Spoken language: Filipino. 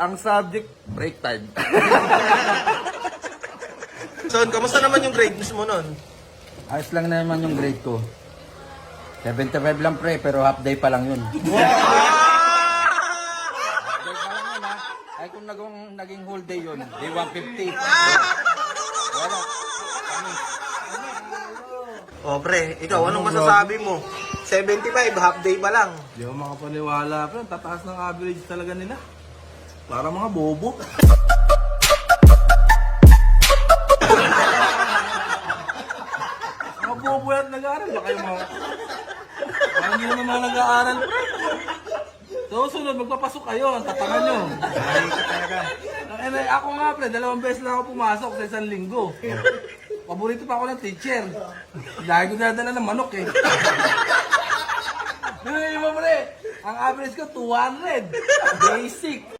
Ang subject, break time. Son, kamusta naman yung grades mo nun? Ayos lang naman yung grade ko. 75 lang pre, pero half day pa lang yun. Half day pa lang yun ha. Ay kung naging whole day yun, day 150. Wala. O pre, ikaw, anong masasabi mo? 75, half day pa lang. Di ako makapaniwala pa. Tataas ng average talaga nila. Para mga bobo. Mga bobo yan nag-aaral. Baka yung mga... Parang hindi naman mga nag-aaral. So, sunod, magpapasok kayo. Ang tatangan nyo. Ay, ka talaga. Ako nga, pre, 2 beses lang ako pumasok sa isang linggo. Paborito pa ako ng teacher. Dahil ko nadala ng manok eh. Yung iba, pre, ang average ko 200. Basic.